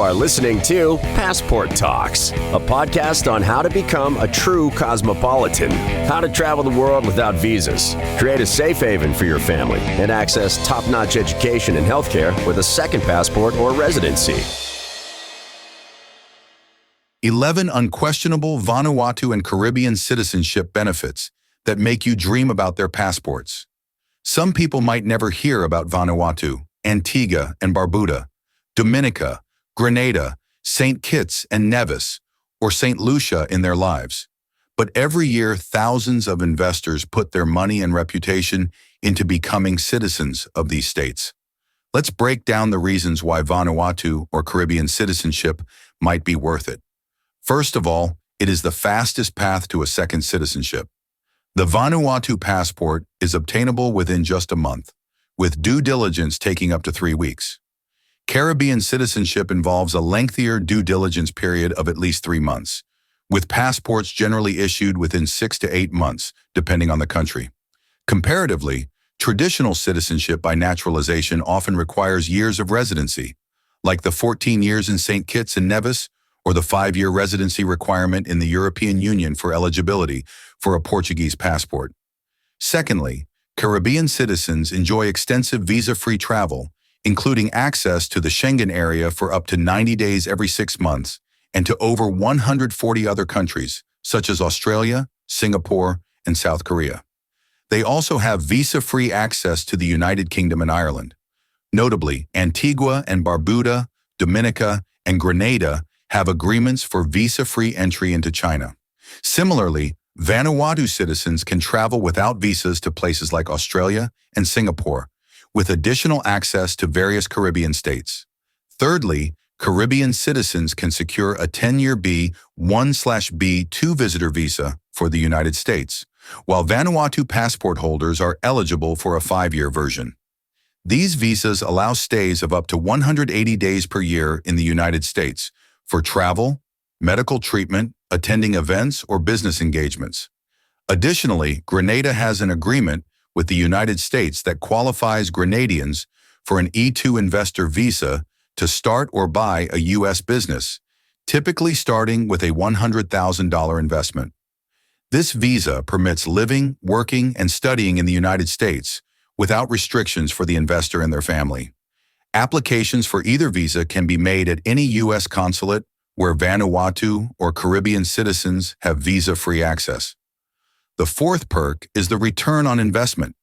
are listening to Passport Talks, a podcast on how to become a true cosmopolitan, how to travel the world without visas, create a safe haven for your family, and access top-notch education and healthcare with a second passport or residency. 11 unquestionable Vanuatu and Caribbean citizenship benefits that make you dream about their passports. Some people might never hear about Vanuatu, Antigua and Barbuda, Dominica, Grenada, St Kitts and Nevis, or St Lucia in their lives. But every year, thousands of investors put their money and reputation into becoming citizens of these states. Let's break down the reasons why Vanuatu or Caribbean citizenship might be worth it. First of all, it is the fastest path to a second citizenship. The Vanuatu passport is obtainable within just a month, with due diligence taking up to 3 weeks. Caribbean citizenship involves a lengthier due diligence period of at least 3 months, with passports generally issued within 6 to 8 months, depending on the country. Comparatively, traditional citizenship by naturalization often requires years of residency, like the 14 years in St Kitts and Nevis or the 5-year residency requirement in the European Union for eligibility for a Portuguese passport. Secondly, Caribbean citizens enjoy extensive visa-free travel, including access to the Schengen area for up to 90 days every 6 months and to over 140 other countries, such as Australia, Singapore, and South Korea. They also have visa-free access to the United Kingdom and Ireland. Notably, Antigua and Barbuda, Dominica, and Grenada have agreements for visa-free entry into China. Similarly, Vanuatu citizens can travel without visas to places like Australia and Singapore, with additional access to various Caribbean states. Thirdly, Caribbean citizens can secure a 10-year B1/B2 visitor visa for the United States, while Vanuatu passport holders are eligible for a 5-year version. These visas allow stays of up to 180 days per year in the United States for travel, medical treatment, attending events, or business engagements. Additionally, Grenada has an agreement with the United States that qualifies Grenadians for an E2 investor visa to start or buy a U.S. business, typically starting with a $100,000 investment. This visa permits living, working, and studying in the United States without restrictions for the investor and their family. Applications for either visa can be made at any U.S. consulate where Vanuatu or Caribbean citizens have visa-free access. The fourth perk is the return on investment.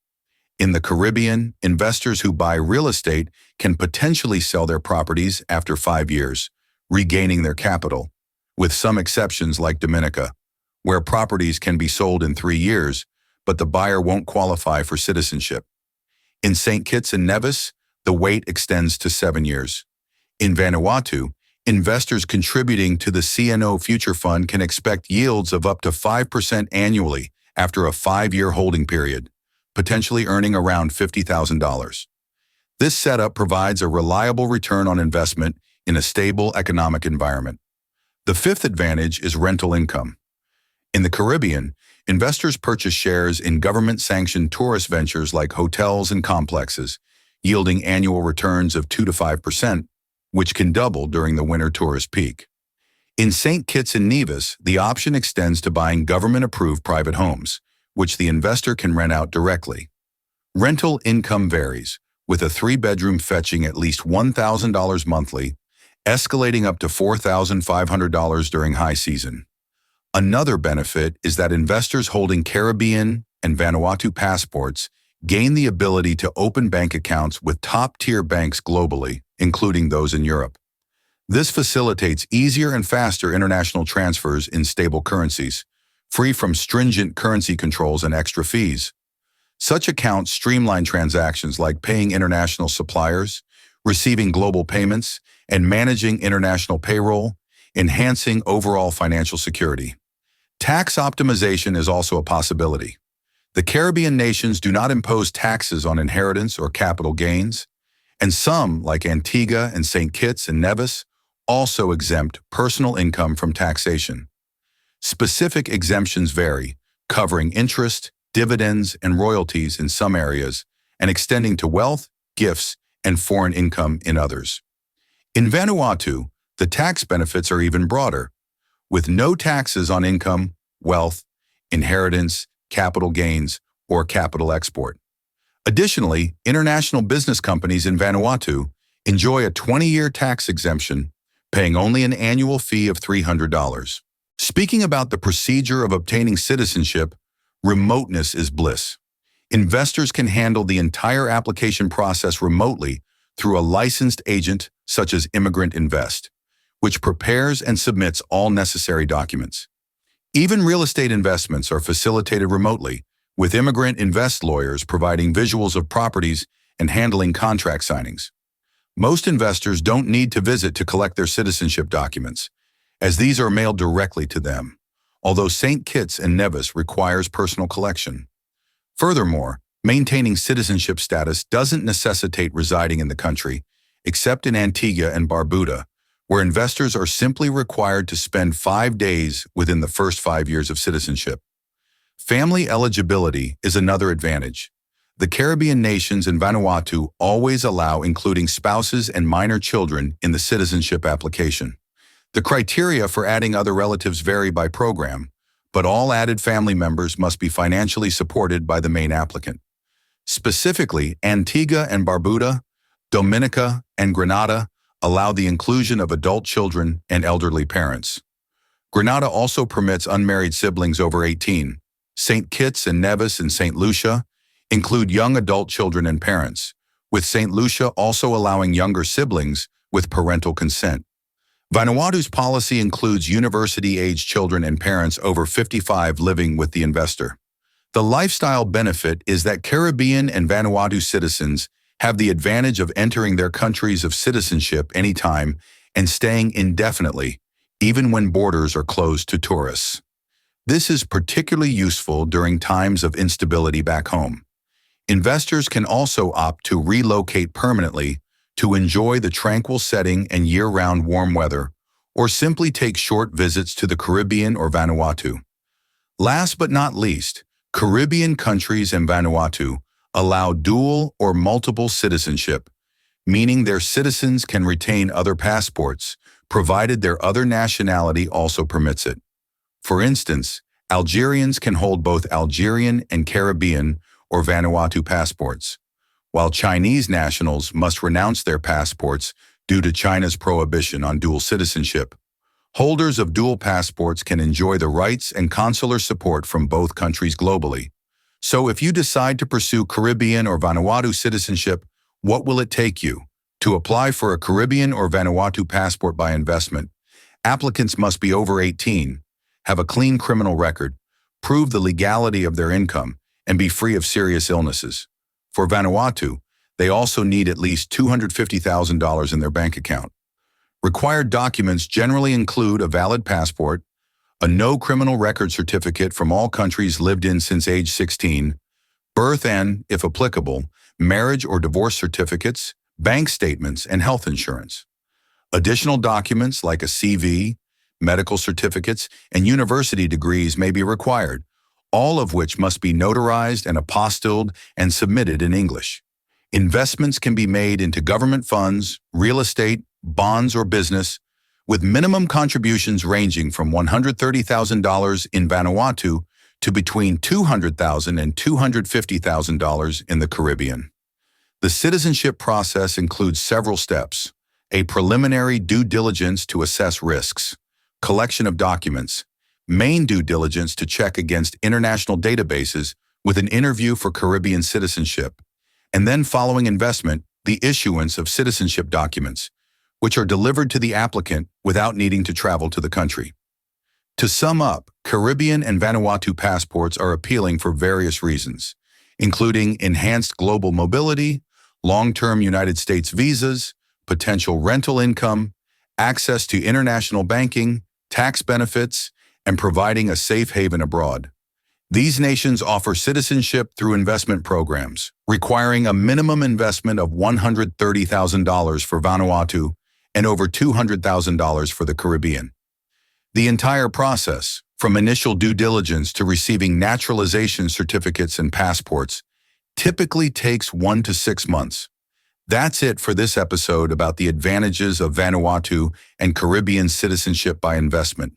In the Caribbean, investors who buy real estate can potentially sell their properties after 5 years, regaining their capital, with some exceptions like Dominica, where properties can be sold in 3 years, but the buyer won't qualify for citizenship. In St Kitts and Nevis, the wait extends to 7 years. In Vanuatu, investors contributing to the CNO Future Fund can expect yields of up to 5% annually after a 5-year holding period, potentially earning around $50,000. This setup provides a reliable return on investment in a stable economic environment. The fifth advantage is rental income. In the Caribbean, investors purchase shares in government-sanctioned tourist ventures like hotels and complexes, yielding annual returns of 2 to 5%, which can double during the winter tourist peak. In St Kitts and Nevis, the option extends to buying government-approved private homes, which the investor can rent out directly. Rental income varies, with a 3-bedroom fetching at least $1,000 monthly, escalating up to $4,500 during high season. Another benefit is that investors holding Caribbean and Vanuatu passports gain the ability to open bank accounts with top-tier banks globally, including those in Europe. This facilitates easier and faster international transfers in stable currencies, free from stringent currency controls and extra fees. Such accounts streamline transactions like paying international suppliers, receiving global payments, and managing international payroll, enhancing overall financial security. Tax optimization is also a possibility. The Caribbean nations do not impose taxes on inheritance or capital gains, and some, like Antigua and St Kitts and Nevis, also exempt personal income from taxation. Specific exemptions vary, covering interest, dividends, and royalties in some areas, and extending to wealth, gifts, and foreign income in others. In Vanuatu, The tax benefits are even broader, with no taxes on income, wealth, inheritance, capital gains, or capital export. Additionally, international business companies in Vanuatu enjoy a 20-year tax exemption, paying only an annual fee of $300. Speaking about the procedure of obtaining citizenship, remoteness is bliss. Investors can handle the entire application process remotely through a licensed agent such as Immigrant Invest, which prepares and submits all necessary documents. Even real estate investments are facilitated remotely, with Immigrant Invest lawyers providing visuals of properties and handling contract signings. Most investors don't need to visit to collect their citizenship documents, as these are mailed directly to them, although St. Kitts and Nevis requires personal collection. Furthermore, maintaining citizenship status doesn't necessitate residing in the country, except in Antigua and Barbuda, where investors are simply required to spend 5 days within the first 5 years of citizenship. Family eligibility is another advantage. The Caribbean nations and Vanuatu always allow including spouses and minor children in the citizenship application. The criteria for adding other relatives vary by program, but all added family members must be financially supported by the main applicant. Specifically, Antigua and Barbuda, Dominica, and Grenada allow the inclusion of adult children and elderly parents. Grenada also permits unmarried siblings over 18. St. Kitts and Nevis and St. Lucia include young adult children and parents, with St. Lucia also allowing younger siblings with parental consent. Vanuatu's policy includes university-age children and parents over 55 living with the investor. The lifestyle benefit is that Caribbean and Vanuatu citizens have the advantage of entering their countries of citizenship anytime and staying indefinitely, even when borders are closed to tourists. This is particularly useful during times of instability back home. Investors can also opt to relocate permanently to enjoy the tranquil setting and year-round warm weather, or simply take short visits to the Caribbean or Vanuatu. Last but not least, Caribbean countries and Vanuatu allow dual or multiple citizenship, meaning their citizens can retain other passports, provided their other nationality also permits it. For instance, Algerians can hold both Algerian and Caribbean or Vanuatu passports, while Chinese nationals must renounce their passports due to China's prohibition on dual citizenship. Holders of dual passports can enjoy the rights and consular support from both countries globally. So if you decide to pursue Caribbean or Vanuatu citizenship, what will it take you? To apply for a Caribbean or Vanuatu passport by investment, applicants must be over 18, have a clean criminal record, prove the legality of their income, and be free of serious illnesses. For Vanuatu, they also need at least $250,000 in their bank account. Required documents generally include a valid passport, a no criminal record certificate from all countries lived in since age 16, birth and, if applicable, marriage or divorce certificates, bank statements, and health insurance. Additional documents like a CV, medical certificates, and university degrees may be required, all of which must be notarized and apostilled and submitted in English. Investments can be made into government funds, real estate, bonds, or business, with minimum contributions ranging from $130,000 in Vanuatu to between $200,000 and $250,000 in the Caribbean. The citizenship process includes several steps: a preliminary due diligence to assess risks, collection of documents, main due diligence to check against international databases with an interview for Caribbean citizenship, and then following investment, the issuance of citizenship documents, which are delivered to the applicant without needing to travel to the country. To sum up, Caribbean and Vanuatu passports are appealing for various reasons, including enhanced global mobility, long-term United States visas, potential rental income, access to international banking, tax benefits, and providing a safe haven abroad. These nations offer citizenship through investment programs, requiring a minimum investment of $130,000 for Vanuatu and over $200,000 for the Caribbean. The entire process, from initial due diligence to receiving naturalization certificates and passports, typically takes 1 to 6 months. That's it for this episode about the advantages of Vanuatu and Caribbean citizenship by investment.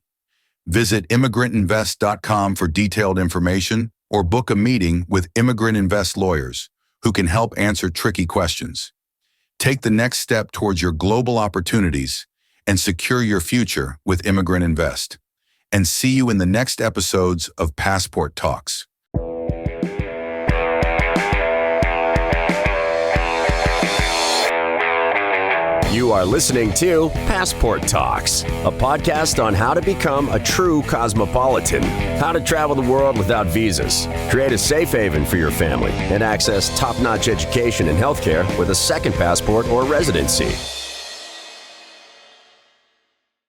Visit immigrantinvest.com for detailed information or book a meeting with Immigrant Invest lawyers who can help answer tricky questions. Take the next step towards your global opportunities and secure your future with Immigrant Invest. And see you in the next episodes of Passport Talks. You are listening to Passport Talks, a podcast on how to become a true cosmopolitan, how to travel the world without visas, create a safe haven for your family, and access top-notch education and healthcare with a second passport or residency.